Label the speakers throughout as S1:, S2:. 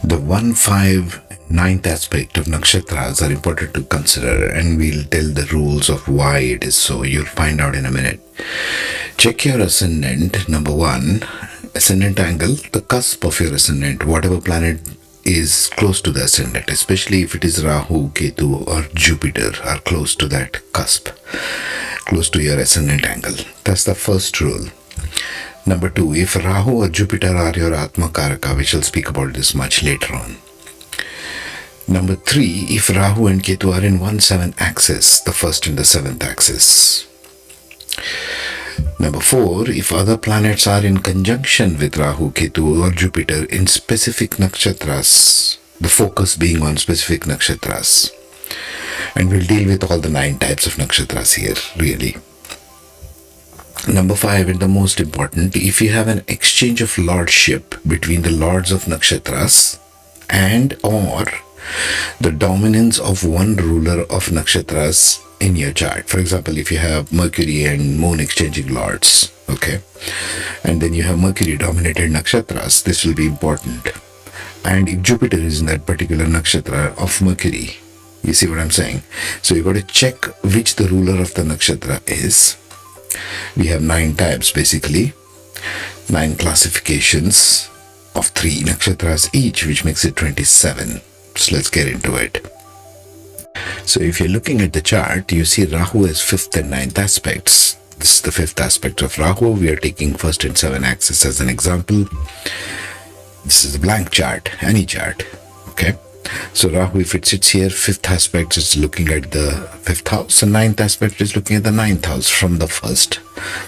S1: The 1, 5, 9th aspect of nakshatras are important to consider, and we'll tell the rules of why it is so. You'll find out in a minute. Check your ascendant. Number 1, ascendant angle, the cusp of your ascendant, whatever planet is close to the ascendant, especially if it is Rahu, Ketu, or Jupiter, are close to that cusp, close to your ascendant angle. That's the first rule. Number 2, if Rahu or Jupiter are your Atma Karaka, we shall speak about this much later on. Number 3, if Rahu and Ketu are in 1-7 axis, the first and the 7th axis. Number 4, if other planets are in conjunction with Rahu, Ketu or Jupiter in specific nakshatras, the focus being on specific nakshatras. And we'll deal with all the 9 types of nakshatras here, really. Number 5, and the most important, if you have an exchange of lordship between the lords of nakshatras and or the dominance of one ruler of nakshatras in your chart. For example, if you have Mercury and Moon exchanging lords, okay, and then you have Mercury dominated nakshatras, this will be important. And if Jupiter is in that particular nakshatra of Mercury, you see what I'm saying? So you got to check which the ruler of the nakshatra is. We have 9 types basically, 9 classifications of 3 nakshatras each, which makes it 27. So let's get into it. So if you're looking at the chart, you see Rahu as 5th and 9th aspects. This is the 5th aspect of Rahu. We are taking 1st and 7th axis as an example. This is a blank chart, any chart, okay? So Rahu, if it sits here, 5th aspect is looking at the 5th house, and 9th aspect is looking at the 9th house from the 1st.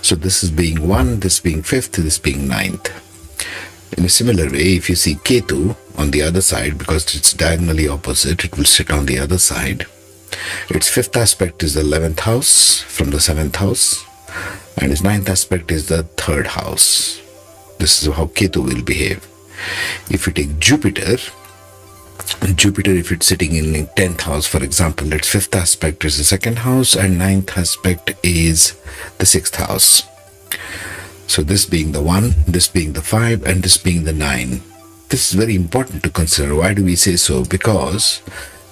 S1: So this is being 1, this being 5th, this being 9th. In a similar way, if you see Ketu on the other side, because it's diagonally opposite, it will sit on the other side. Its 5th aspect is the 11th house from the 7th house, and its 9th aspect is the 3rd house. This is how Ketu will behave. If you take Jupiter, if it's sitting in the 10th house, for example, its 5th aspect is the 2nd house and 9th aspect is the 6th house. So this being the 1, this being the 5, and this being the 9. This is very important to consider. Why do we say so? Because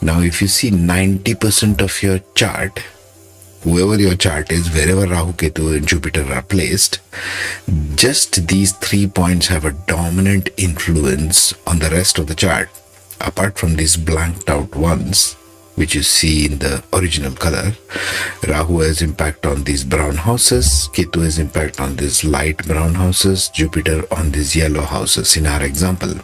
S1: now if you see 90% of your chart, whoever your chart is, wherever Rahu, Ketu and Jupiter are placed, just these 3 points have a dominant influence on the rest of the chart. Apart from these blanked out ones, which you see in the original color, Rahu has impact on these brown houses, Ketu has impact on these light brown houses, Jupiter on these yellow houses in our example.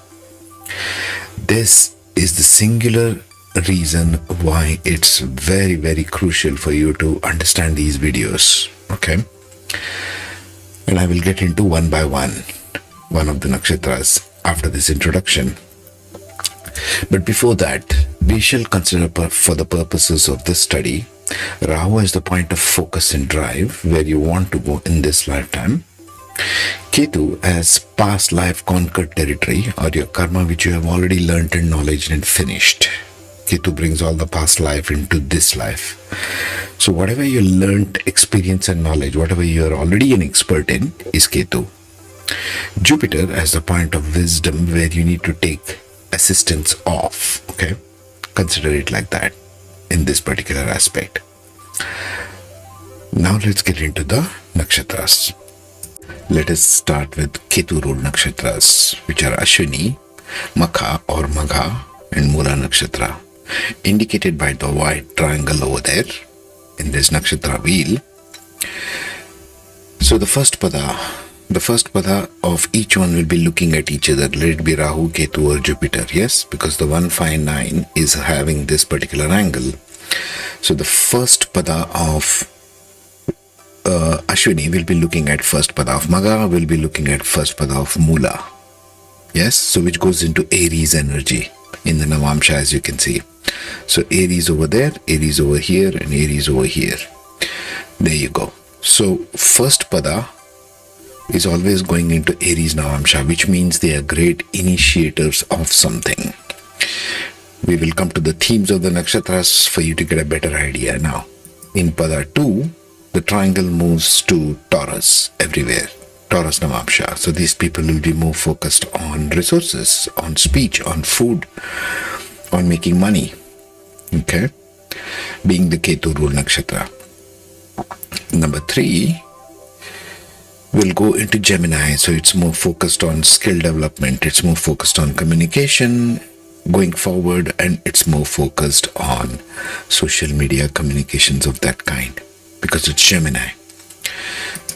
S1: This is the singular reason why it's very, very crucial for you to understand these videos, okay? And I will get into one by one of the nakshatras after this introduction. But before that, we shall consider for the purposes of this study, Rahu is the point of focus and drive, where you want to go in this lifetime. Ketu as past life conquered territory, or your karma which you have already learnt and knowledge and finished. Ketu brings all the past life into this life. So whatever you learnt, experience and knowledge, whatever you are already an expert in, is Ketu. Jupiter as the point of wisdom, where you need to take assistance off, okay? Consider it like that in this particular aspect. Now let's get into the nakshatras. Let us start with Ketu-ruled Nakshatras, which are Ashwini, Magha or Magha, and Mula Nakshatra, indicated by the white triangle over there in this nakshatra wheel. So the first pada of each one will be looking at each other. Let it be Rahu, Ketu or Jupiter, yes? Because the 1, 5, 9 is having this particular angle. So the first pada of Ashwini will be looking at first pada of Magha, will be looking at first pada of Mula. Yes? So which goes into Aries energy in the Navamsha, as you can see. So Aries over there, Aries over here, and Aries over here. There you go. So first pada is always going into Aries Navamsha, which means they are great initiators of something. We will come to the themes of the nakshatras for you to get a better idea now. In pada 2, the triangle moves to Taurus everywhere. Taurus Navamsha. So these people will be more focused on resources, on speech, on food, on making money. Okay? Being the Ketu-ruled Nakshatra. Number 3 will go into Gemini. So it's more focused on skill development. It's more focused on communication going forward, and it's more focused on social media communications of that kind because it's Gemini.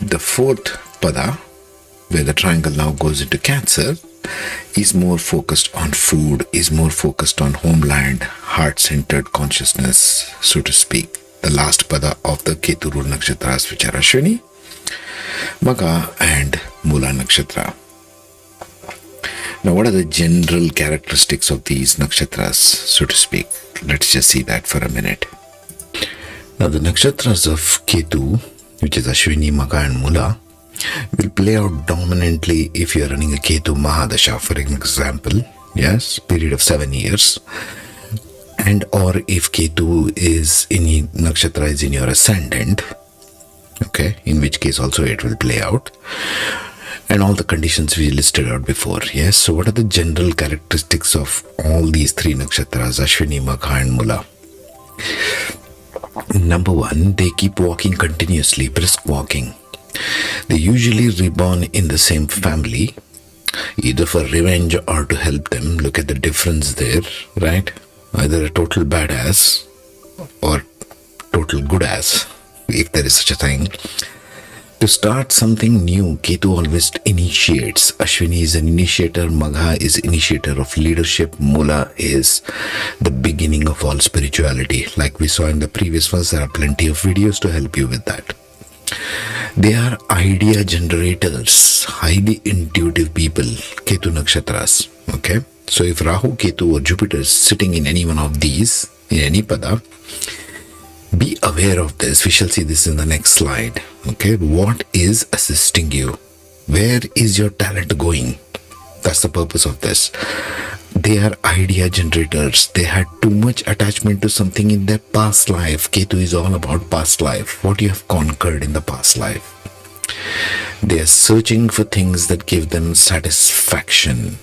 S1: The 4th pada, where the triangle now goes into Cancer, is more focused on food, is more focused on homeland, heart-centered consciousness, so to speak. The last pada of the Ketu-ruled Nakshatras, which are Ashwini, Magha and Mula Nakshatra. Now, what are the general characteristics of these nakshatras, so to speak? Let's just see that for a minute. Now, the nakshatras of Ketu, which is Ashwini, Magha and Mula, will play out dominantly if you're running a Ketu Mahadasha, for example, yes, period of 7 years, and or if Ketu is in nakshatra is in your ascendant, okay, in which case also it will play out, and all the conditions we listed out before. Yes, so what are the general characteristics of all these 3 nakshatras, Ashwini, Magha and Mula? Number 1, they keep walking continuously, brisk walking. They usually reborn in the same family, either for revenge or to help them. Look at the difference there, right? Either a total badass or total good ass, if there is such a thing. To start something new, Ketu always initiates. Ashwini is an initiator, Magha is initiator of leadership, Mula is the beginning of all spirituality. Like we saw in the previous ones, there are plenty of videos to help you with that. They are idea generators, highly intuitive people, Ketu Nakshatras. Okay, so if Rahu, Ketu or Jupiter is sitting in any one of these, in any pada, be aware of this. We shall see this in the next slide. Okay, what is assisting you? Where is your talent going? That's the purpose of this. They are idea generators. They had too much attachment to something in their past life. Ketu is all about past life, what you have conquered in the past life. They are searching for things that give them satisfaction.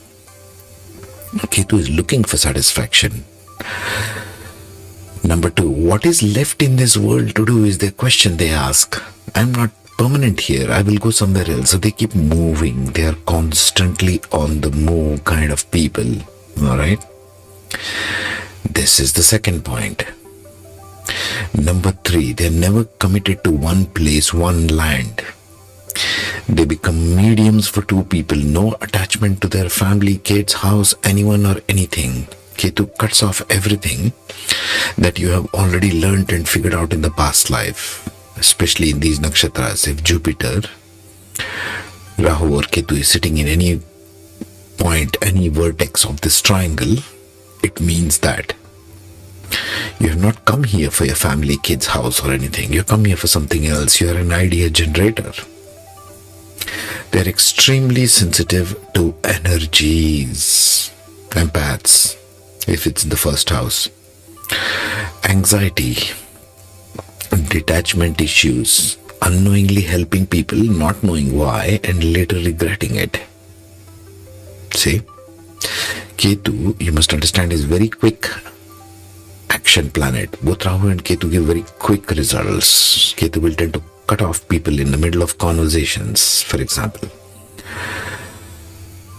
S1: Ketu is looking for satisfaction. Number 2, what is left in this world to do is the question they ask. I'm not permanent here. I will go somewhere else. So they keep moving. They are constantly on the move kind of people. All right. This is the second point. Number 3, they're never committed to one place, one land. They become mediums for 2 people. No attachment to their family, kids, house, anyone or anything. Ketu cuts off everything that you have already learned and figured out in the past life, especially in these nakshatras. If Jupiter, Rahu or Ketu is sitting in any point, any vertex of this triangle, it means that you have not come here for your family, kids, house or anything. You come here for something else. You are an idea generator. They are extremely sensitive to energies, empaths, if it's in the first house. Anxiety, detachment issues, unknowingly helping people, not knowing why, and later regretting it. See, Ketu, you must understand, is very quick action planet. Both Rahu and Ketu give very quick results. Ketu will tend to cut off people in the middle of conversations, for example.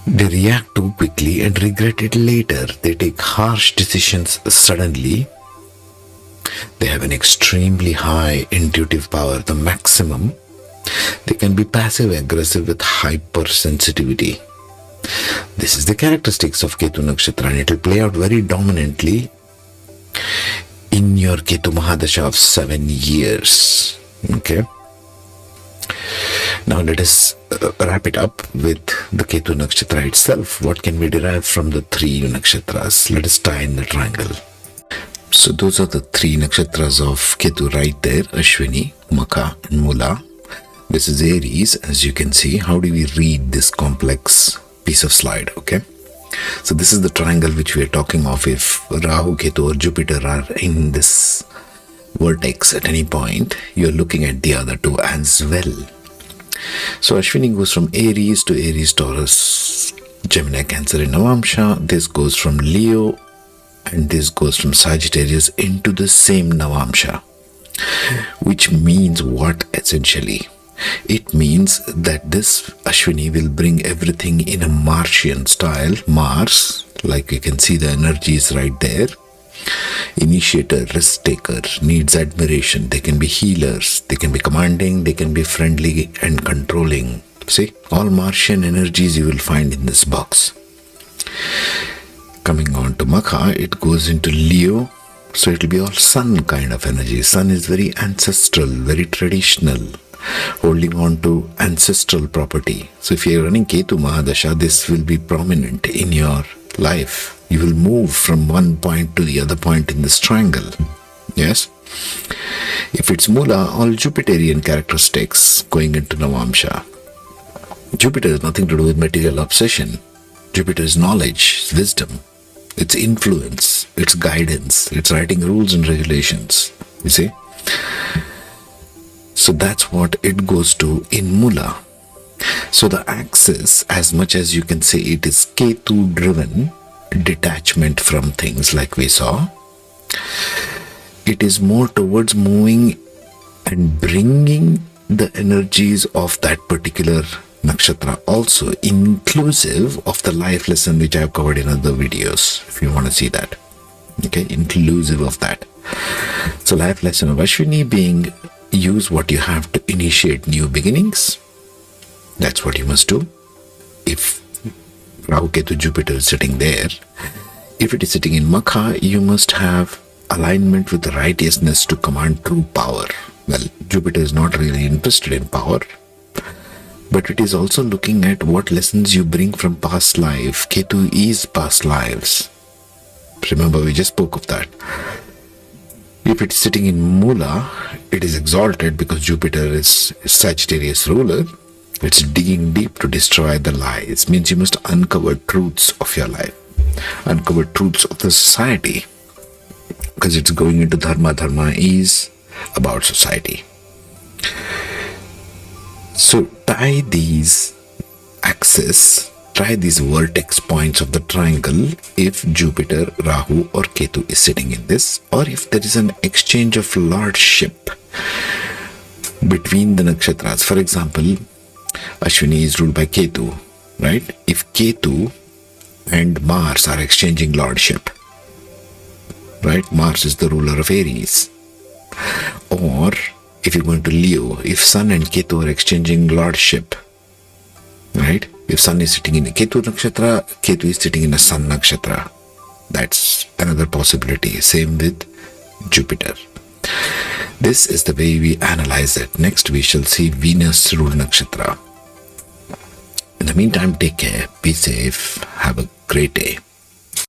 S1: They react too quickly and regret it later. They take harsh decisions suddenly. They have an extremely high intuitive power, the maximum. They can be passive aggressive with hypersensitivity. This is the characteristics of Ketu Nakshatra, and it will play out very dominantly in your Ketu Mahadasha of 7 years. Okay. Now let us wrap it up with the Ketu Nakshatra itself. What can we derive from the 3 nakshatras? Let us tie in the triangle. So those are the 3 nakshatras of Ketu right there, Ashwini, Magha and Mula. This is Aries, as you can see. How do we read this complex piece of slide? Okay. So this is the triangle which we are talking of. If Rahu, Ketu or Jupiter are in this vertex at any point, you're looking at the other 2 as well. So Ashwini goes from Aries to Aries, Taurus, Gemini, Cancer in Navamsha. This goes from Leo and this goes from Sagittarius into the same Navamsha. Which means what essentially? It means that this Ashwini will bring everything in a Martian style. Mars, like you can see the energy is right there. Initiator, risk taker, needs admiration. They can be healers, they can be commanding, they can be friendly and controlling. See, all Martian energies you will find in this box. Coming on to Magha, it goes into Leo. So it will be all sun kind of energy. Sun is very ancestral, very traditional, holding on to ancestral property. So if you're running Ketu Mahadasha, this will be prominent in your life. You will move from one point to the other point in this triangle. Yes? If it's Mula, all Jupiterian characteristics going into Navamsha. Jupiter has nothing to do with material obsession. Jupiter is knowledge, wisdom. It's influence, it's guidance, it's writing rules and regulations. You see? So that's what it goes to in Mula. So the axis, as much as you can say it is Ketu driven, detachment from things like we saw, it is more towards moving and bringing the energies of that particular nakshatra, also inclusive of the life lesson which I have covered in other videos, if you want to see that. Okay, inclusive of that. So life lesson of Ashwini being, use what you have to initiate new beginnings. That's what you must do. If Rahu Ketu Jupiter is sitting there, if it is sitting in Magha, you must have alignment with the righteousness to command true power. Well, Jupiter is not really interested in power, but it is also looking at what lessons you bring from past life. Ketu is past lives. Remember, we just spoke of that. If it's sitting in Mula, it is exalted because Jupiter is Sagittarius ruler. It's digging deep to destroy the lies. Means you must uncover truths of your life, uncover truths of the society, because it's going into dharma. Dharma is about society. So tie these axes, try these vertex points of the triangle if Jupiter, Rahu or Ketu is sitting in this, or if there is an exchange of lordship between the nakshatras. For example, Ashwini is ruled by Ketu, right? If Ketu and Mars are exchanging lordship, right? Mars is the ruler of Aries. Or if you're going to Leo, if Sun and Ketu are exchanging lordship, right? If Sun is sitting in a Ketu Nakshatra, Ketu is sitting in a Sun Nakshatra. That's another possibility. Same with Jupiter. This is the way we analyze it. Next we shall see Venus-ruled Nakshatra. In the meantime, take care, be safe, have a great day.